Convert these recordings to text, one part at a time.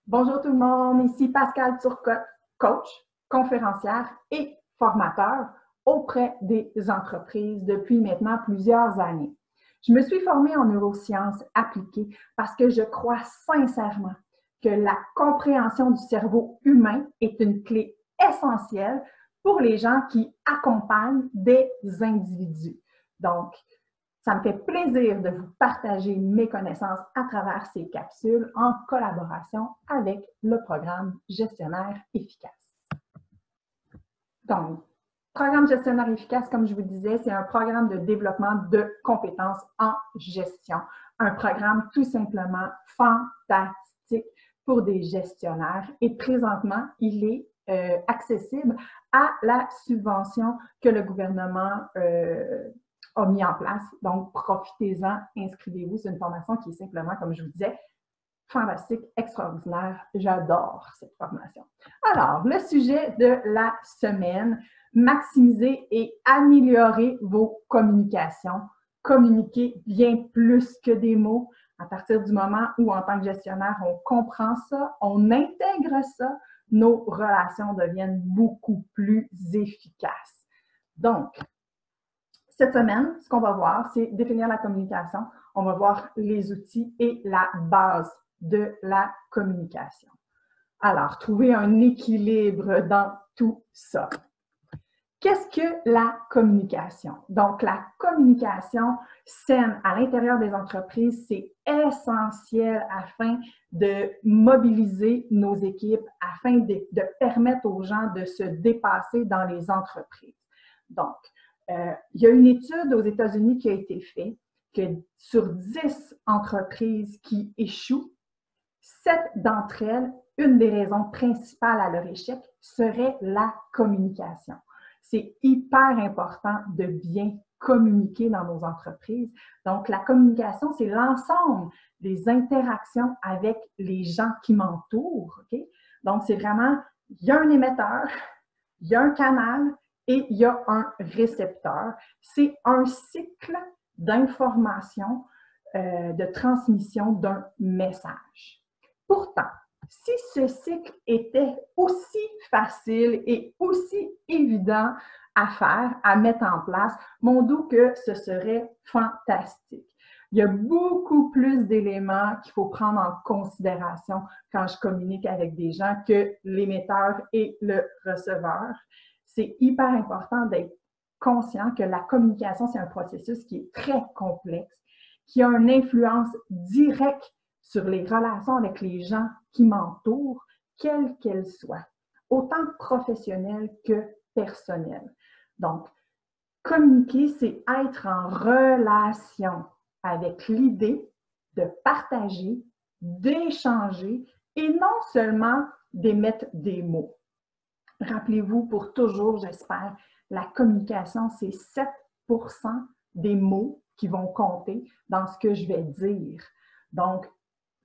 Bonjour tout le monde, ici Pascal Turcotte, coach, conférencière et formateur auprès des entreprises depuis maintenant plusieurs années. Je me suis formée en neurosciences appliquées parce que je crois sincèrement que la compréhension du cerveau humain est une clé essentielle pour les gens qui accompagnent des individus. Donc, ça me fait plaisir de vous partager mes connaissances à travers ces capsules en collaboration avec le programme Gestionnaire efficace. Donc, programme Gestionnaire efficace, comme je vous disais, c'est un programme de développement de compétences en gestion. Un programme tout simplement fantastique pour des gestionnaires. Et présentement, il est accessible à la subvention que le gouvernement a mis en place. Donc, profitez-en, inscrivez-vous. C'est une formation qui est simplement, comme je vous disais, fantastique, extraordinaire. J'adore cette formation. Alors, le sujet de la semaine, maximiser et améliorer vos communications. Communiquer bien plus que des mots. À partir du moment où, en tant que gestionnaire, on comprend ça, on intègre ça, nos relations deviennent beaucoup plus efficaces. Donc, cette semaine, ce qu'on va voir, c'est définir la communication. On va voir les outils et la base de la communication. Alors, trouver un équilibre dans tout ça. Qu'est-ce que la communication? Donc, la communication saine à l'intérieur des entreprises, c'est essentiel afin de mobiliser nos équipes, afin de permettre aux gens de se dépasser dans les entreprises. Donc, il y a une étude aux États-Unis qui a été faite que sur 10 entreprises qui échouent, 7 d'entre elles, une des raisons principales à leur échec serait la communication. C'est hyper important de bien communiquer dans nos entreprises. Donc, la communication, c'est l'ensemble des interactions avec les gens qui m'entourent. Okay? Donc, c'est vraiment, il y a un émetteur, il y a un canal, et il y a un récepteur. C'est un cycle d'information, de transmission d'un message. Pourtant, si ce cycle était aussi facile et aussi évident à faire, à mettre en place, mon doux que ce serait fantastique. Il y a beaucoup plus d'éléments qu'il faut prendre en considération quand je communique avec des gens que l'émetteur et le receveur. C'est hyper important d'être conscient que la communication, c'est un processus qui est très complexe, qui a une influence directe sur les relations avec les gens qui m'entourent, quelles qu'elles soient, autant professionnelles que personnelles. Donc, communiquer, c'est être en relation avec l'idée de partager, d'échanger et non seulement d'émettre des mots. Rappelez-vous, pour toujours, j'espère, la communication, c'est 7% des mots qui vont compter dans ce que je vais dire. Donc,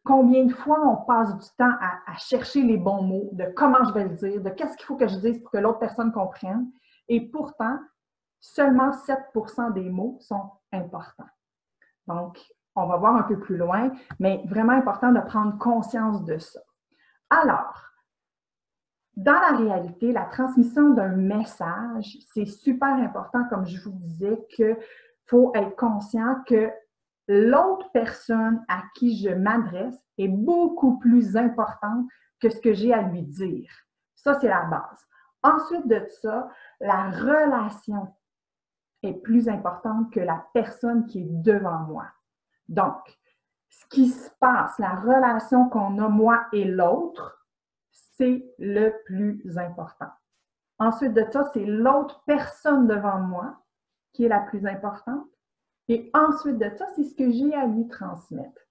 combien de fois on passe du temps à chercher les bons mots, de comment je vais le dire, de qu'est-ce qu'il faut que je dise pour que l'autre personne comprenne. Et pourtant, seulement 7% des mots sont importants. Donc, on va voir un peu plus loin, mais vraiment important de prendre conscience de ça. Alors, dans la réalité, la transmission d'un message, c'est super important, comme je vous disais, qu'il faut être conscient que l'autre personne à qui je m'adresse est beaucoup plus importante que ce que j'ai à lui dire. Ça, c'est la base. Ensuite de ça, la relation est plus importante que la personne qui est devant moi. Donc, ce qui se passe, la relation qu'on a moi et l'autre, c'est le plus important. Ensuite de ça, c'est l'autre personne devant moi qui est la plus importante. Et ensuite de ça, c'est ce que j'ai à lui transmettre.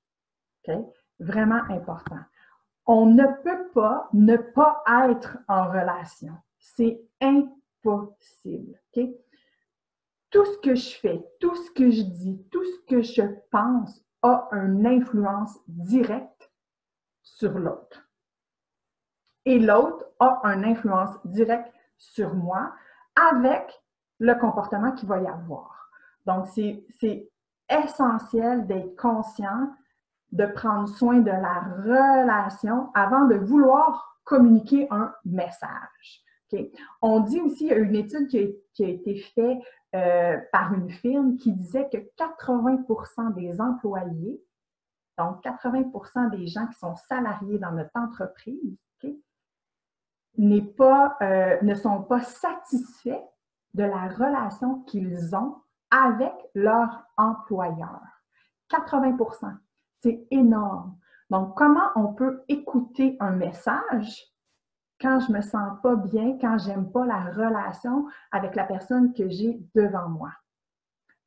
Okay? Vraiment important. On ne peut pas ne pas être en relation. C'est impossible. Okay? Tout ce que je fais, tout ce que je dis, tout ce que je pense a une influence directe sur l'autre. Et l'autre a une influence directe sur moi avec le comportement qu'il va y avoir. Donc, c'est essentiel d'être conscient de prendre soin de la relation avant de vouloir communiquer un message. Okay? On dit aussi, il y a une étude qui a été faite par une firme qui disait que 80% des employés, donc 80% des gens qui sont salariés dans notre entreprise, okay, ne sont pas satisfaits de la relation qu'ils ont avec leur employeur. 80%, c'est énorme. Donc, comment on peut écouter un message quand je ne me sens pas bien, quand je n'aime pas la relation avec la personne que j'ai devant moi?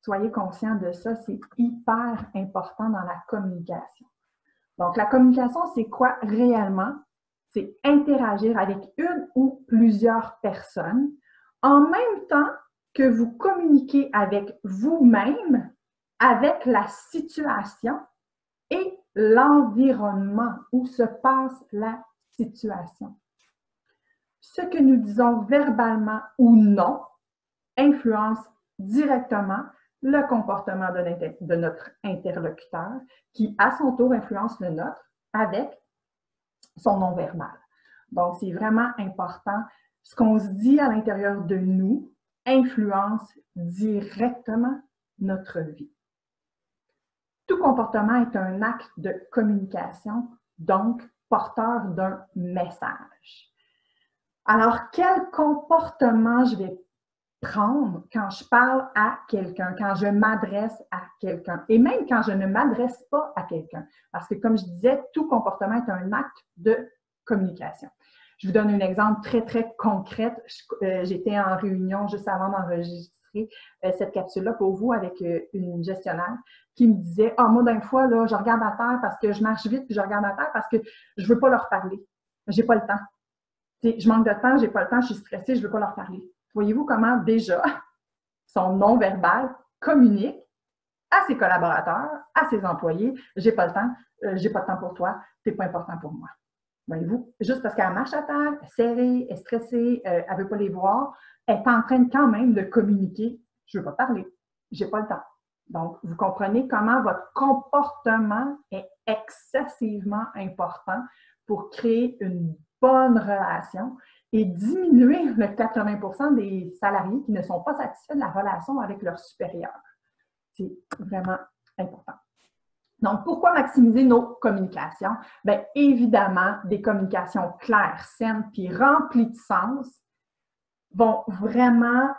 Soyez conscients de ça, c'est hyper important dans la communication. Donc, la communication, c'est quoi réellement? C'est interagir avec une ou plusieurs personnes en même temps que vous communiquez avec vous-même, avec la situation et l'environnement où se passe la situation. Ce que nous disons verbalement ou non influence directement le comportement de notre interlocuteur qui, à son tour, influence le nôtre avec son non-verbal. Donc, c'est vraiment important. Ce qu'on se dit à l'intérieur de nous influence directement notre vie. Tout comportement est un acte de communication, donc porteur d'un message. Alors, quel comportement je vais prendre quand je parle à quelqu'un, quand je m'adresse à quelqu'un, et même quand je ne m'adresse pas à quelqu'un. Parce que, comme je disais, tout comportement est un acte de communication. Je vous donne un exemple très, très concret. J'étais en réunion juste avant d'enregistrer cette capsule-là pour vous avec une gestionnaire qui me disait « Ah, moi, d'un fois, là, je regarde à terre parce que je marche vite, puis je regarde à terre parce que je ne veux pas leur parler. J'ai pas le temps. Je manque de temps, j'ai pas le temps, je suis stressée, je ne veux pas leur parler. » Voyez-vous comment déjà son non-verbal communique à ses collaborateurs, à ses employés, j'ai pas le temps, j'ai pas de temps pour toi, t'es pas important pour moi. Voyez-vous, juste parce qu'elle marche à terre, elle est serrée, elle est stressée, elle veut pas les voir, elle est en train quand même de communiquer, je veux pas parler, j'ai pas le temps. Donc, vous comprenez comment votre comportement est excessivement important pour créer une bonne relation et diminuer le 80% des salariés qui ne sont pas satisfaits de la relation avec leur supérieur. C'est vraiment important. Donc, pourquoi maximiser nos communications? Bien, évidemment, des communications claires, saines, puis remplies de sens vont vraiment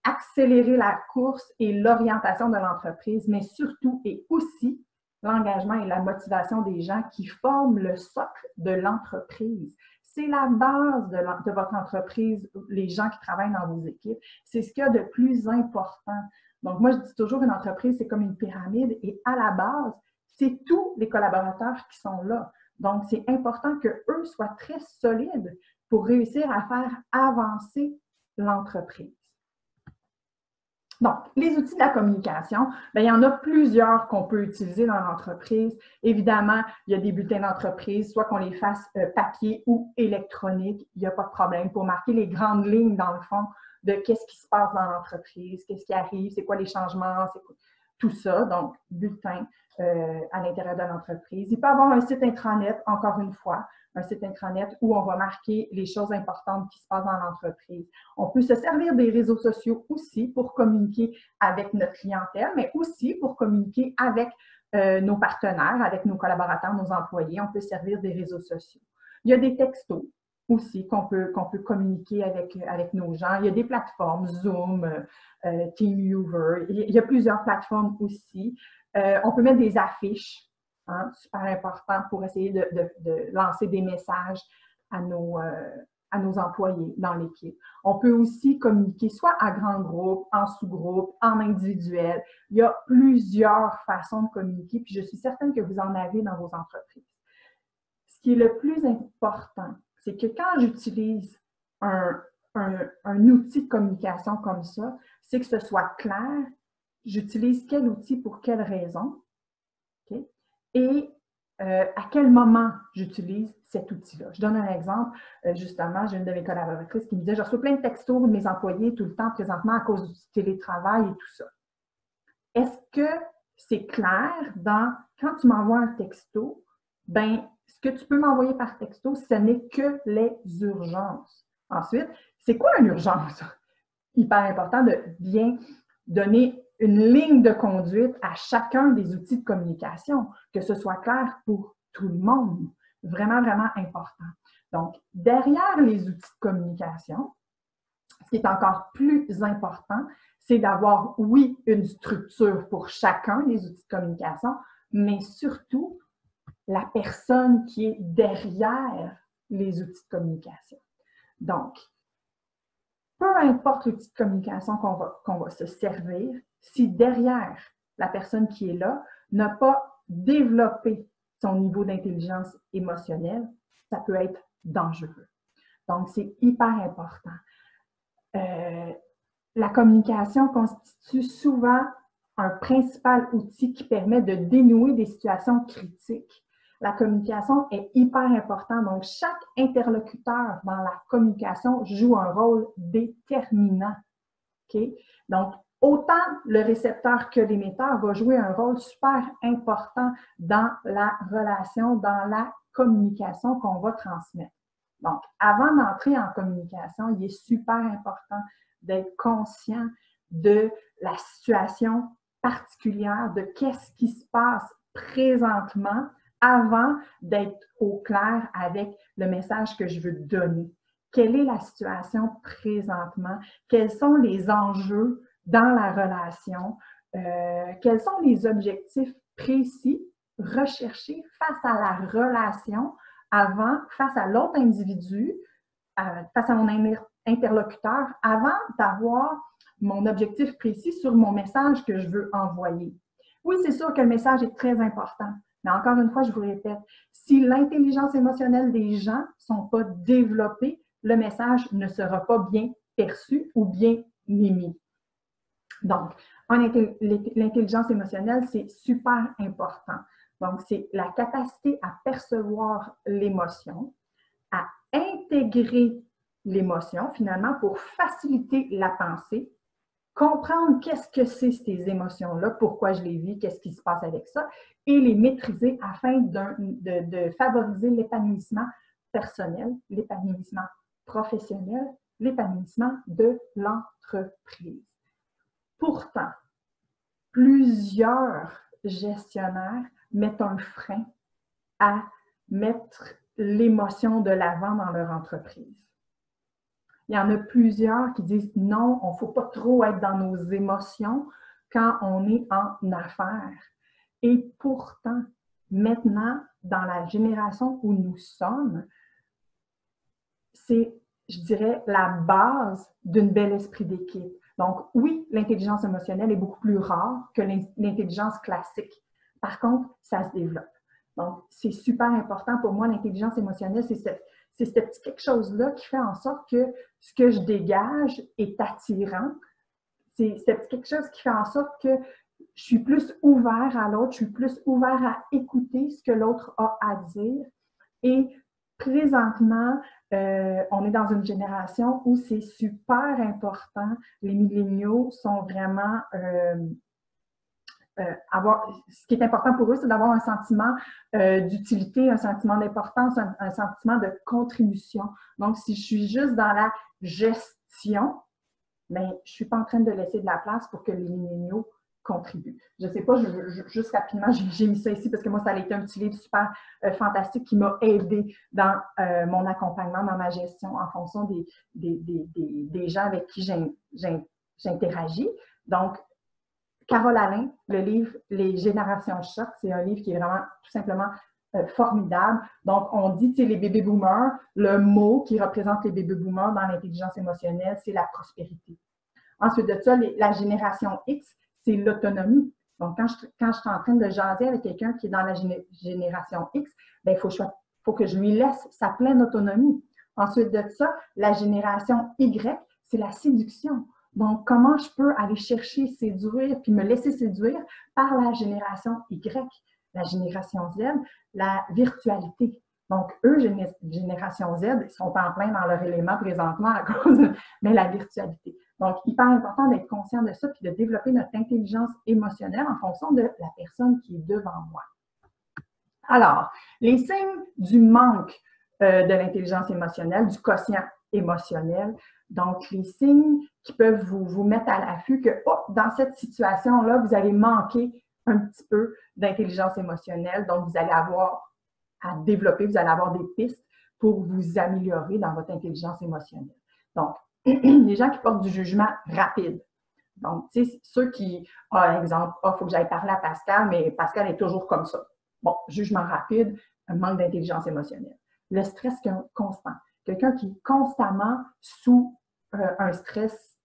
accélérer la course et l'orientation de l'entreprise, mais surtout et aussi l'engagement et la motivation des gens qui forment le socle de l'entreprise. C'est la base de votre entreprise, les gens qui travaillent dans vos équipes. C'est ce qu'il y a de plus important. Donc, moi, je dis toujours une entreprise, c'est comme une pyramide et à la base, c'est tous les collaborateurs qui sont là. Donc, c'est important qu'eux soient très solides pour réussir à faire avancer l'entreprise. Donc, les outils de la communication, bien, il y en a plusieurs qu'on peut utiliser dans l'entreprise. Évidemment, il y a des bulletins d'entreprise, soit qu'on les fasse papier ou électronique, il n'y a pas de problème pour marquer les grandes lignes, dans le fond, de qu'est-ce qui se passe dans l'entreprise, qu'est-ce qui arrive, c'est quoi les changements, c'est quoi, tout ça. Donc, bulletin à l'intérieur de l'entreprise. Il peut y avoir un site intranet, encore une fois, un site intranet où on va marquer les choses importantes qui se passent dans l'entreprise. On peut se servir des réseaux sociaux aussi pour communiquer avec notre clientèle, mais aussi pour communiquer avec nos partenaires, avec nos collaborateurs, nos employés. On peut se servir des réseaux sociaux. Il y a des textos aussi qu'on peut communiquer avec nos gens. Il y a des plateformes, Zoom, TeamViewer. Il y a plusieurs plateformes aussi. On peut mettre des affiches, hein, super important pour essayer de lancer des messages à nos employés dans l'équipe. On peut aussi communiquer soit à grand groupe, en sous-groupe, en individuel. Il y a plusieurs façons de communiquer, puis je suis certaine que vous en avez dans vos entreprises. Ce qui est le plus important, c'est que quand j'utilise un outil de communication comme ça, c'est que ce soit clair, j'utilise quel outil pour quelle raison, okay? Et à quel moment j'utilise cet outil-là. Je donne un exemple. Justement, j'ai une de mes collaboratrices qui me disait « Je reçois plein de textos de mes employés tout le temps présentement à cause du télétravail et tout ça. » Est-ce que c'est clair quand tu m'envoies un texto, ben, ce que tu peux m'envoyer par texto, ce n'est que les urgences. Ensuite, c'est quoi une urgence? Hyper important de bien donner une ligne de conduite à chacun des outils de communication, que ce soit clair pour tout le monde. Vraiment, vraiment important. Donc, derrière les outils de communication, ce qui est encore plus important, c'est d'avoir, oui, une structure pour chacun des outils de communication, mais surtout la personne qui est derrière les outils de communication. Donc, peu importe l'outil de communication qu'on va se servir, si derrière la personne qui est là n'a pas développé son niveau d'intelligence émotionnelle, ça peut être dangereux. Donc, c'est hyper important. La communication constitue souvent un principal outil qui permet de dénouer des situations critiques. La communication est hyper importante, donc chaque interlocuteur dans la communication joue un rôle déterminant. Okay? Donc, autant le récepteur que l'émetteur va jouer un rôle super important dans la relation, dans la communication qu'on va transmettre. Donc, avant d'entrer en communication, il est super important d'être conscient de la situation particulière, de qu'est-ce qui se passe présentement avant d'être au clair avec le message que je veux donner. Quelle est la situation présentement? Quels sont les enjeux dans la relation? Quels sont les objectifs précis recherchés face à la relation avant, face à l'autre individu, face à mon interlocuteur, avant d'avoir mon objectif précis sur mon message que je veux envoyer. Oui, c'est sûr que le message est très important, mais encore une fois, je vous répète, si l'intelligence émotionnelle des gens ne sont pas développées, le message ne sera pas bien perçu ou bien émis. Donc, l'intelligence émotionnelle, c'est super important. Donc, c'est la capacité à percevoir l'émotion, à intégrer l'émotion, finalement, pour faciliter la pensée, comprendre qu'est-ce que c'est ces émotions-là, pourquoi je les vis, qu'est-ce qui se passe avec ça, et les maîtriser afin de favoriser l'épanouissement personnel, l'épanouissement professionnel, l'épanouissement de l'entreprise. Pourtant, plusieurs gestionnaires mettent un frein à mettre l'émotion de l'avant dans leur entreprise. Il y en a plusieurs qui disent non, on ne faut pas trop être dans nos émotions quand on est en affaires. Et pourtant, maintenant, dans la génération où nous sommes, c'est, je dirais, la base d'un bel esprit d'équipe. Donc, oui, l'intelligence émotionnelle est beaucoup plus rare que l'intelligence classique. Par contre, ça se développe. Donc, c'est super important pour moi, l'intelligence émotionnelle, c'est ce petit quelque chose-là qui fait en sorte que ce que je dégage est attirant. C'est ce petit quelque chose qui fait en sorte que je suis plus ouvert à l'autre, je suis plus ouvert à écouter ce que l'autre a à dire. Et présentement, on est dans une génération où c'est super important. Les milléniaux sont vraiment... ce qui est important pour eux, c'est d'avoir un sentiment d'utilité, un sentiment d'importance, un sentiment de contribution. Donc, si je suis juste dans la gestion, bien, je ne suis pas en train de laisser de la place pour que les milléniaux contribuent. Je ne sais pas, juste rapidement, j'ai mis ça ici parce que moi, ça a été un petit livre super fantastique qui m'a aidé dans mon accompagnement, dans ma gestion en fonction des gens avec qui j'interagis. Donc, Carole Alain, le livre « Les générations choc », c'est un livre qui est vraiment tout simplement formidable. Donc, on dit, tu sais, les bébés boomers, le mot qui représente les bébés boomers dans l'intelligence émotionnelle, c'est la prospérité. Ensuite de ça, la génération X, c'est l'autonomie. Donc, quand je suis en train de jaser avec quelqu'un qui est dans la génération X, bien, il faut que je lui laisse sa pleine autonomie. Ensuite de ça, la génération Y, c'est la séduction. Donc, comment je peux aller chercher, séduire, puis me laisser séduire par la génération Y, la génération Z, la virtualité. Donc, eux, génération Z, ils sont en plein dans leur élément présentement à cause de la virtualité. Donc, hyper important d'être conscient de ça puis de développer notre intelligence émotionnelle en fonction de la personne qui est devant moi. Alors, les signes du manque de l'intelligence émotionnelle, du quotient émotionnel, donc les signes qui peuvent vous mettre à l'affût que dans cette situation-là, vous allez manquer un petit peu d'intelligence émotionnelle, donc vous allez avoir à développer, vous allez avoir des pistes pour vous améliorer dans votre intelligence émotionnelle. Donc, les gens qui portent du jugement rapide. Donc, tu sais, ceux qui, par exemple, il faut que j'aille parler à Pascal, mais Pascal est toujours comme ça. Bon, jugement rapide, un manque d'intelligence émotionnelle. Le stress constant. Quelqu'un qui est constamment sous un stress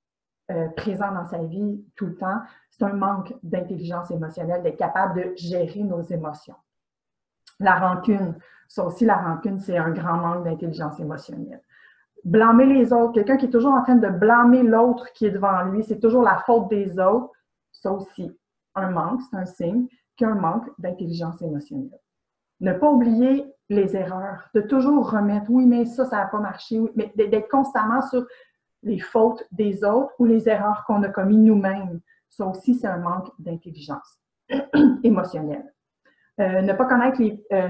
présent dans sa vie tout le temps, c'est un manque d'intelligence émotionnelle, d'être capable de gérer nos émotions. La rancune, ça aussi, la rancune, c'est un grand manque d'intelligence émotionnelle. Blâmer les autres, quelqu'un qui est toujours en train de blâmer l'autre qui est devant lui, c'est toujours la faute des autres, ça aussi, un manque, c'est un signe qu'il y a un manque d'intelligence émotionnelle. Ne pas oublier les erreurs, de toujours remettre, oui, mais ça n'a pas marché, oui, mais d'être constamment sur les fautes des autres ou les erreurs qu'on a commises nous-mêmes. Ça aussi, c'est un manque d'intelligence émotionnelle. Ne pas connaître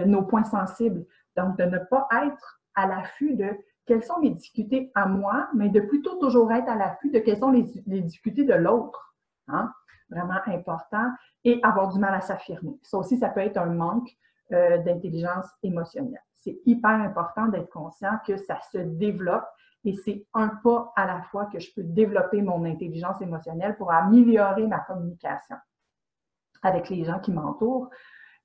nos points sensibles, donc de ne pas être à l'affût de quelles sont mes difficultés à moi, mais de plutôt toujours être à l'affût de quelles sont les difficultés de l'autre. Hein? Vraiment important. Et avoir du mal à s'affirmer. Ça aussi, ça peut être un manque d'intelligence émotionnelle. C'est hyper important d'être conscient que ça se développe et c'est un pas à la fois que je peux développer mon intelligence émotionnelle pour améliorer ma communication avec les gens qui m'entourent.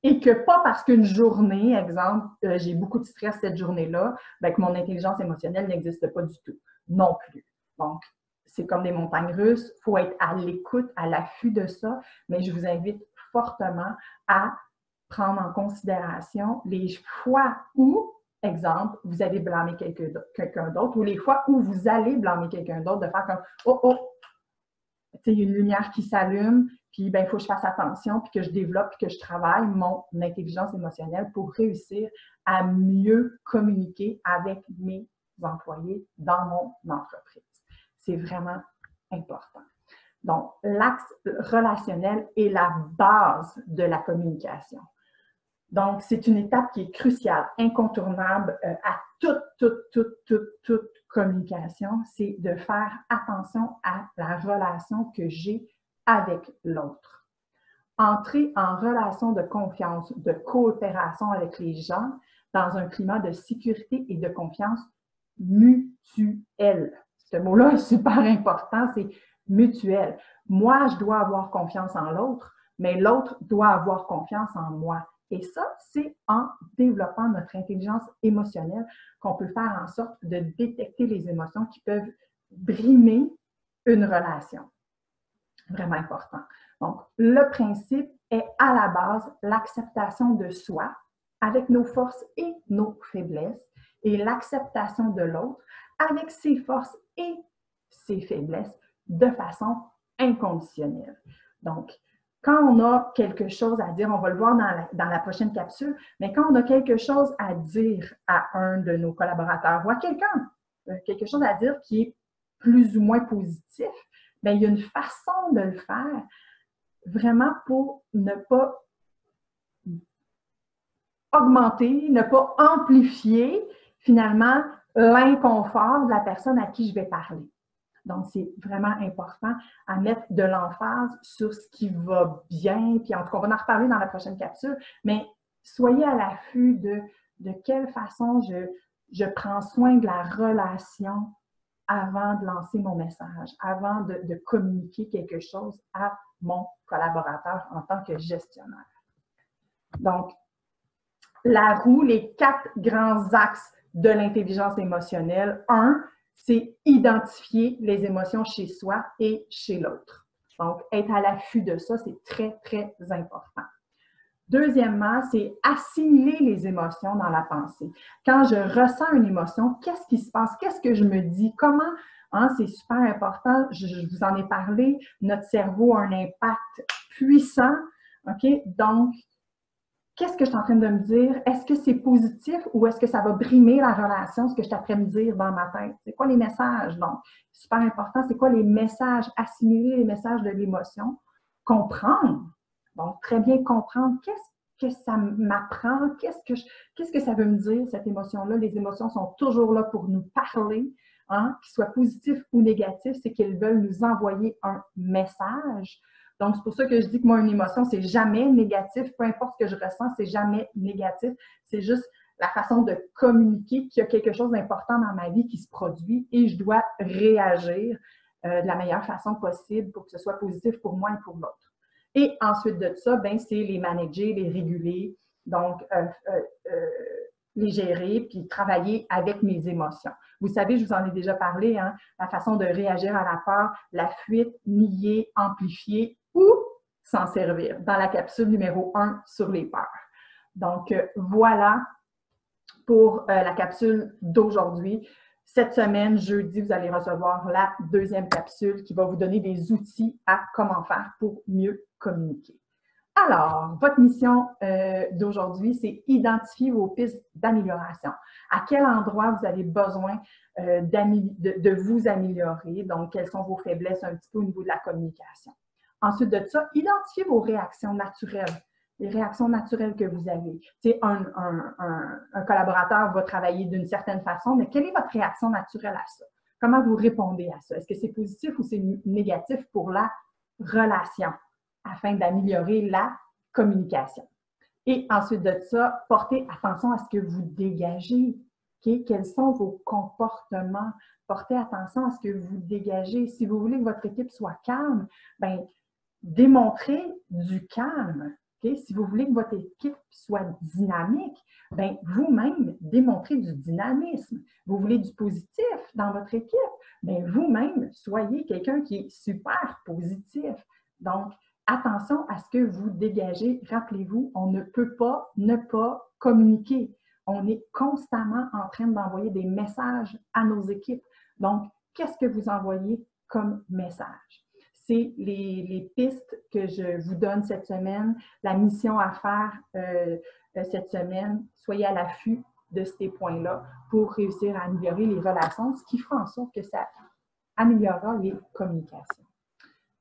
Et que pas parce qu'une journée, exemple, j'ai beaucoup de stress cette journée-là, ben, que mon intelligence émotionnelle n'existe pas du tout. Non plus. Donc, c'est comme des montagnes russes. Il faut être à l'écoute, à l'affût de ça. Mais je vous invite fortement à prendre en considération les fois où, exemple, vous allez blâmer quelqu'un d'autre ou les fois où vous allez blâmer quelqu'un d'autre, de faire comme « Oh, il y a une lumière qui s'allume, puis il faut que je fasse attention, puis que je développe, puis que je travaille mon intelligence émotionnelle pour réussir à mieux communiquer avec mes employés dans mon entreprise. » C'est vraiment important. Donc, l'axe relationnel est la base de la communication. Donc, c'est une étape qui est cruciale, incontournable à toute communication, c'est de faire attention à la relation que j'ai avec l'autre. Entrer en relation de confiance, de coopération avec les gens dans un climat de sécurité et de confiance mutuelle. Ce mot-là est super important, c'est mutuel. Moi, je dois avoir confiance en l'autre, mais l'autre doit avoir confiance en moi. Et ça, c'est en développant notre intelligence émotionnelle qu'on peut faire en sorte de détecter les émotions qui peuvent brimer une relation. Vraiment important. Donc, le principe est à la base l'acceptation de soi avec nos forces et nos faiblesses et l'acceptation de l'autre avec ses forces et ses faiblesses de façon inconditionnelle. Donc, quand on a quelque chose à dire, on va le voir dans la prochaine capsule, mais quand on a quelque chose à dire à un de nos collaborateurs ou à quelqu'un, quelque chose à dire qui est plus ou moins positif, bien, il y a une façon de le faire vraiment pour ne pas augmenter, ne pas amplifier finalement l'inconfort de la personne à qui je vais parler. Donc, c'est vraiment important à mettre de l'emphase sur ce qui va bien. Puis, en tout cas, on va en reparler dans la prochaine capsule. Mais soyez à l'affût de quelle façon je prends soin de la relation avant de lancer mon message, avant de communiquer quelque chose à mon collaborateur en tant que gestionnaire. Donc, la roue, les 4 grands axes de l'intelligence émotionnelle. 1, c'est identifier les émotions chez soi et chez l'autre. Donc, être à l'affût de ça, c'est très, très important. Deuxièmement, c'est assimiler les émotions dans la pensée. Quand je ressens une émotion, qu'est-ce qui se passe? Qu'est-ce que je me dis? Comment? Hein, c'est super important. Je vous en ai parlé. Notre cerveau a un impact puissant. OK? Donc, qu'est-ce que je suis en train de me dire? Est-ce que c'est positif ou est-ce que ça va brimer la relation, ce que je suis en train de me dire dans ma tête? C'est quoi les messages? Donc, super important, c'est quoi les messages? Assimiler les messages de l'émotion. Comprendre. Donc, très bien comprendre qu'est-ce que ça m'apprend, qu'est-ce que ça veut me dire, cette émotion-là. Les émotions sont toujours là pour nous parler, hein, qu'ils soient positifs ou négatifs, c'est qu'elles veulent nous envoyer un message. Donc, c'est pour ça que je dis que moi, une émotion, c'est jamais négatif. Peu importe ce que je ressens, c'est jamais négatif. C'est juste la façon de communiquer qu'il y a quelque chose d'important dans ma vie qui se produit et je dois réagir de la meilleure façon possible pour que ce soit positif pour moi et pour l'autre. Et ensuite de ça, ben, c'est les manager, les réguler, donc les gérer, puis travailler avec mes émotions. Vous savez, je vous en ai déjà parlé, hein, la façon de réagir à la peur, la fuite, nier, amplifier ou s'en servir dans la capsule numéro 1 sur les peurs. Donc, voilà pour la capsule d'aujourd'hui. Cette semaine, jeudi, vous allez recevoir la deuxième capsule qui va vous donner des outils à comment faire pour mieux communiquer. Alors, votre mission d'aujourd'hui, c'est identifier vos pistes d'amélioration. À quel endroit vous avez besoin de vous améliorer, donc quelles sont vos faiblesses un petit peu au niveau de la communication. Ensuite de ça, identifiez vos réactions naturelles, les réactions naturelles que vous avez. Un collaborateur va travailler d'une certaine façon, mais quelle est votre réaction naturelle à ça? Comment vous répondez à ça? Est-ce que c'est positif ou c'est négatif pour la relation? Afin d'améliorer la communication. Et ensuite de ça, portez attention à ce que vous dégagez. Okay? Quels sont vos comportements? Portez attention à ce que vous dégagez. Si vous voulez que votre équipe soit calme, bien, démontrez du calme. Okay? Si vous voulez que votre équipe soit dynamique, bien, vous-même, démontrez du dynamisme. Vous voulez du positif dans votre équipe, bien, vous-même, soyez quelqu'un qui est super positif. Donc, attention à ce que vous dégagez. Rappelez-vous, on ne peut pas ne pas communiquer. On est constamment en train d'envoyer des messages à nos équipes. Donc, qu'est-ce que vous envoyez comme message? C'est les pistes que je vous donne cette semaine, la mission à faire cette semaine. Soyez à l'affût de ces points-là pour réussir à améliorer les relations, ce qui fera en sorte que ça améliorera les communications.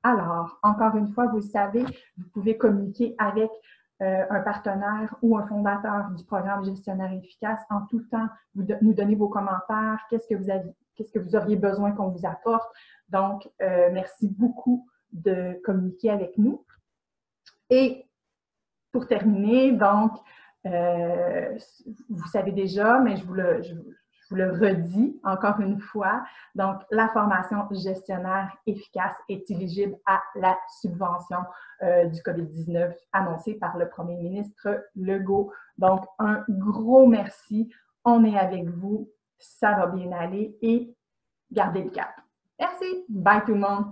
Alors, encore une fois, vous le savez, vous pouvez communiquer avec un partenaire ou un fondateur du programme Gestionnaire efficace en tout temps. Vous nous donnez vos commentaires, qu'est-ce que vous auriez besoin qu'on vous apporte. Donc, merci beaucoup de communiquer avec nous. Et pour terminer, donc, vous savez déjà, mais je vous le redis encore une fois. Donc, la formation gestionnaire efficace est éligible à la subvention du COVID-19 annoncée par le premier ministre Legault. Donc, un gros merci. On est avec vous. Ça va bien aller et gardez le cap. Merci. Bye tout le monde.